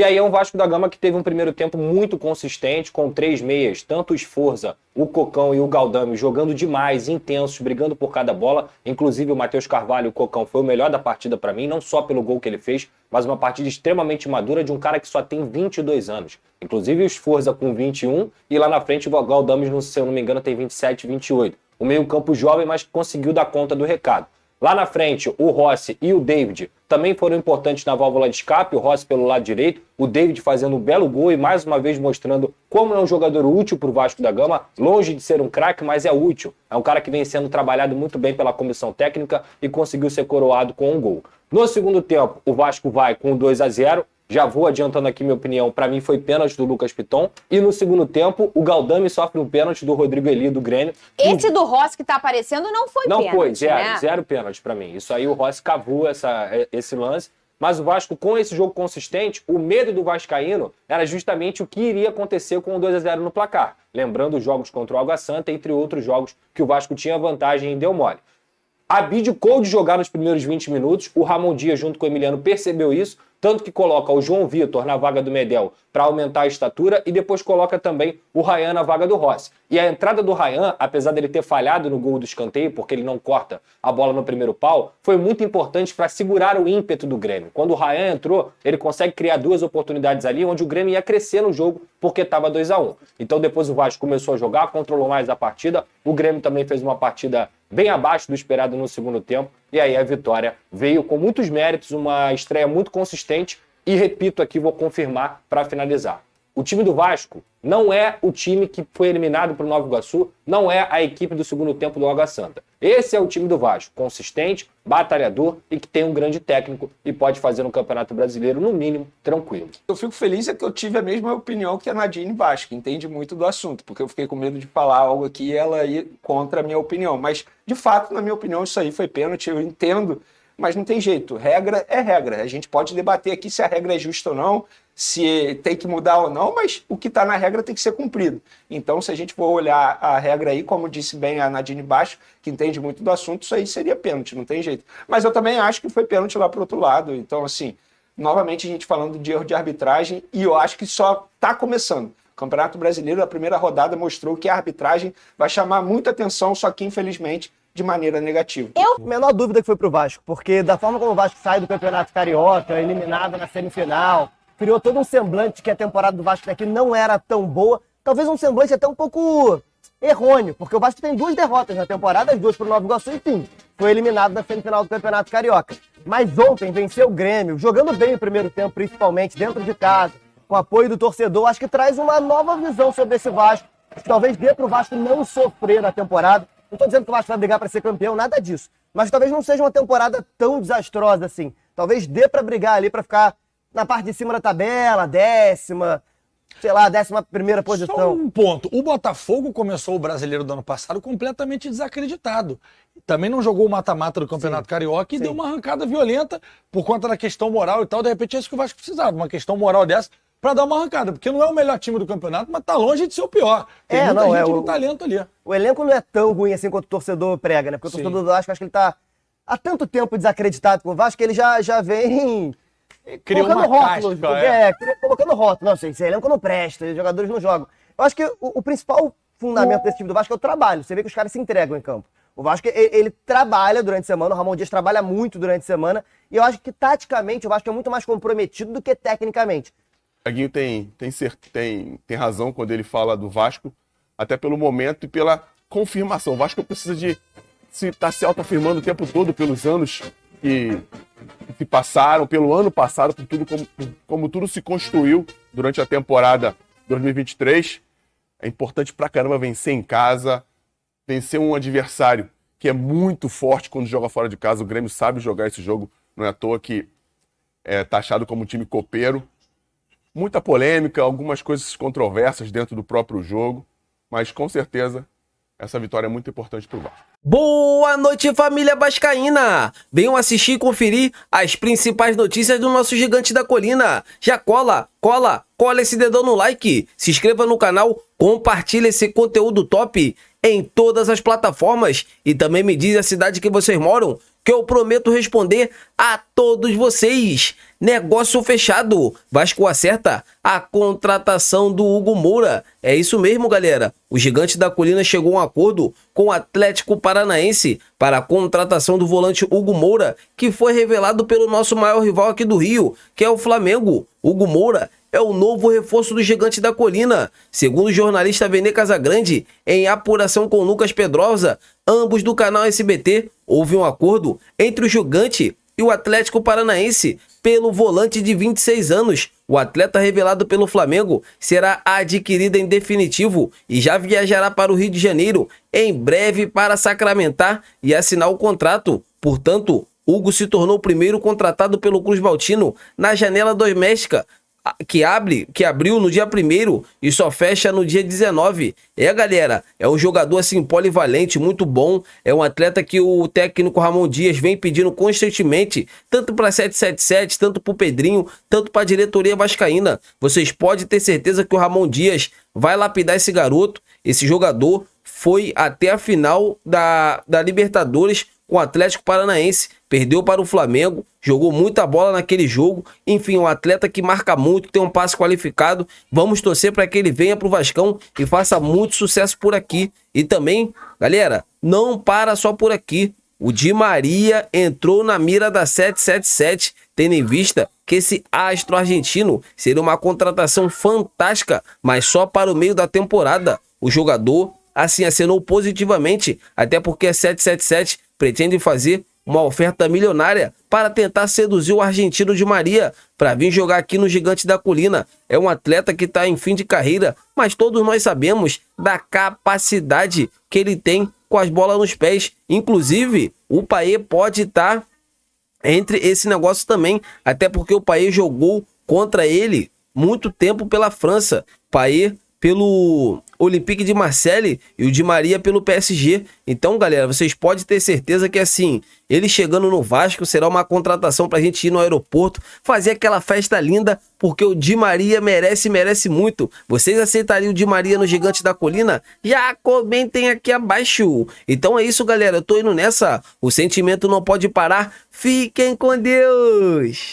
E aí é um Vasco da Gama que teve um primeiro tempo muito consistente, com 3 meias, tanto o Sforza, o Cocão e o Galdame jogando demais, intensos, brigando por cada bola. Inclusive o Matheus Carvalho, o Cocão, foi o melhor da partida para mim, não só pelo gol que ele fez, mas uma partida extremamente madura de um cara que só tem 22 anos. Inclusive o Sforza com 21 e lá na frente o Galdame, se eu não me engano, tem 27, 28. O meio-campo jovem, mas que conseguiu dar conta do recado. Lá na frente, o Rossi e o David também foram importantes na válvula de escape, o Rossi pelo lado direito, o David fazendo um belo gol e mais uma vez mostrando como é um jogador útil para o Vasco da Gama, longe de ser um craque, mas é útil. É um cara que vem sendo trabalhado muito bem pela comissão técnica e conseguiu ser coroado com um gol. No segundo tempo, o Vasco vai com 2-0, já vou adiantando aqui minha opinião, para mim foi pênalti do Lucas Piton. E no segundo tempo, o Galdame sofre um pênalti do Rodrigo Eli do Grêmio. Esse do Rossi que tá aparecendo não foi pênalti, não foi, né? zero pênalti para mim. Isso aí o Rossi cavou esse lance. Mas o Vasco, com esse jogo consistente, o medo do vascaíno era justamente o que iria acontecer com o 2-0 no placar. Lembrando os jogos contra o Água Santa, entre outros jogos que o Vasco tinha vantagem e deu mole. Abdicou de jogar nos primeiros 20 minutos, o Ramon Dias junto com o Emiliano percebeu isso, tanto que coloca o João Vitor na vaga do Medel para aumentar a estatura e depois coloca também o Ryan na vaga do Rossi. E a entrada do Ryan, apesar dele ter falhado no gol do escanteio, porque ele não corta a bola no primeiro pau, foi muito importante para segurar o ímpeto do Grêmio. Quando o Ryan entrou, ele consegue criar 2 oportunidades ali, onde o Grêmio ia crescer no jogo, porque estava 2-1. Então depois o Vasco começou a jogar, controlou mais a partida, o Grêmio também fez uma partida bem abaixo do esperado no segundo tempo, e aí a vitória veio com muitos méritos, uma estreia muito consistente, e repito aqui, vou confirmar para finalizar. O time do Vasco não é o time que foi eliminado para o Nova Iguaçu, não é a equipe do segundo tempo do Água Santa. Esse é o time do Vasco, consistente, batalhador e que tem um grande técnico e pode fazer no Campeonato Brasileiro, no mínimo, tranquilo. Eu fico feliz é que eu tive a mesma opinião que a Nadine Vaz, que entende muito do assunto, porque eu fiquei com medo de falar algo aqui e ela ir contra a minha opinião. Mas, de fato, na minha opinião, isso aí foi pênalti, eu entendo, mas não tem jeito. Regra é regra. A gente pode debater aqui se a regra é justa ou não, se tem que mudar ou não, mas o que está na regra tem que ser cumprido. Então, se a gente for olhar a regra aí, como disse bem a Nadine Baixo, que entende muito do assunto, isso aí seria pênalti, não tem jeito. Mas eu também acho que foi pênalti lá para o outro lado. Então, assim, novamente a gente falando de erro de arbitragem, e eu acho que só está começando. O Campeonato Brasileiro, a primeira rodada, mostrou que a arbitragem vai chamar muita atenção, só que, infelizmente, de maneira negativa. Menor dúvida que foi pro Vasco, porque da forma como o Vasco sai do Campeonato Carioca, eliminado na semifinal, criou todo um semblante que a temporada do Vasco daqui não era tão boa, talvez um semblante até um pouco errôneo, porque o Vasco tem 2 derrotas na temporada, as 2 pro Nova Iguaçu, enfim, foi eliminado na semifinal do Campeonato Carioca. Mas ontem venceu o Grêmio, jogando bem o primeiro tempo, principalmente dentro de casa, com apoio do torcedor, acho que traz uma nova visão sobre esse Vasco, que talvez dê pro Vasco não sofrer na temporada. Não estou dizendo que o Vasco vai brigar para ser campeão, nada disso. Mas talvez não seja uma temporada tão desastrosa assim. Talvez dê para brigar ali, para ficar na parte de cima da tabela, 10ª, sei lá, 11ª posição. Só um ponto. O Botafogo começou o Brasileiro do ano passado completamente desacreditado. Também não jogou o mata-mata do Campeonato Carioca e deu uma arrancada violenta por conta da questão moral e tal. De repente é isso que o Vasco precisava, uma questão moral dessa, para dar uma arrancada, porque não é o melhor time do campeonato, mas tá longe de ser o pior. Tem muita gente no talento ali. O elenco não é tão ruim assim quanto o torcedor prega, né? Porque o torcedor do Vasco, acho que ele tá há tanto tempo desacreditado com o Vasco que ele já vem criou colocando uma rótulos. casca, Colocando rótulos. Não, esse elenco não presta, os jogadores não jogam. Eu acho que o principal fundamento desse time do Vasco é o trabalho. Você vê que os caras se entregam em campo. O Vasco, ele trabalha durante a semana, o Ramon Dias trabalha muito durante a semana, e eu acho que taticamente o Vasco é muito mais comprometido do que tecnicamente. O Thiaguinho tem razão quando ele fala do Vasco, até pelo momento e pela confirmação. O Vasco precisa de estar se autoafirmando o tempo todo pelos anos que se passaram, pelo ano passado, por tudo como tudo se construiu durante a temporada 2023. É importante pra caramba vencer em casa, vencer um adversário que é muito forte quando joga fora de casa. O Grêmio sabe jogar esse jogo, não é à toa que é taxado como um time copeiro. Muita polêmica, algumas coisas controversas dentro do próprio jogo, mas com certeza essa vitória é muito importante para o Vasco. Boa noite, família vascaína! Venham assistir e conferir as principais notícias do nosso gigante da colina. Já cola esse dedão no like, se inscreva no canal, compartilhe esse conteúdo top em todas as plataformas e também me diz a cidade que vocês moram, que eu prometo responder a todos vocês. Negócio fechado. Vasco acerta a contratação do Hugo Moura. É isso mesmo, galera. O Gigante da Colina chegou a um acordo com o Atlético Paranaense para a contratação do volante Hugo Moura, que foi revelado pelo nosso maior rival aqui do Rio, que é o Flamengo. Hugo Moura é o novo reforço do Gigante da Colina. Segundo o jornalista Vene Casagrande, em apuração com Lucas Pedrosa, ambos do canal SBT, houve um acordo entre o Gigante e o Atlético Paranaense pelo volante de 26 anos. O atleta revelado pelo Flamengo será adquirido em definitivo e já viajará para o Rio de Janeiro em breve para sacramentar e assinar o contrato. Portanto, Hugo se tornou o primeiro contratado pelo Cruz Maltino na janela doméstica, que abriu no dia 1º e só fecha no dia 19. Galera, é um jogador assim polivalente, muito bom. É um atleta que o técnico Ramon Dias vem pedindo constantemente, tanto para 777, tanto para o Pedrinho, tanto para a diretoria vascaína. Vocês podem ter certeza que o Ramon Dias vai lapidar esse garoto. Esse jogador foi até a final da Libertadores com o Atlético Paranaense, perdeu para o Flamengo, jogou muita bola naquele jogo. Enfim, um atleta que marca muito, tem um passe qualificado. Vamos torcer para que ele venha para o Vascão e faça muito sucesso por aqui. E também, galera, não para só por aqui. O Di Maria entrou na mira da 777, tendo em vista que esse astro argentino seria uma contratação fantástica, mas só para o meio da temporada. O jogador assim acenou positivamente, até porque a 777 pretende fazer uma oferta milionária para tentar seduzir o argentino Di Maria para vir jogar aqui no Gigante da Colina. É um atleta que está em fim de carreira, mas todos nós sabemos da capacidade que ele tem com as bolas nos pés. Inclusive, o Payet pode estar entre esse negócio também, até porque o Payet jogou contra ele muito tempo pela França. Payet pelo Olympique de Marseille e o Di Maria pelo PSG. Então, galera, vocês podem ter certeza que assim, ele chegando no Vasco será uma contratação pra gente ir no aeroporto, fazer aquela festa linda, porque o Di Maria merece muito. Vocês aceitariam o Di Maria no Gigante da Colina? Já comentem aqui abaixo. Então é isso, galera, eu tô indo nessa. O sentimento não pode parar. Fiquem com Deus!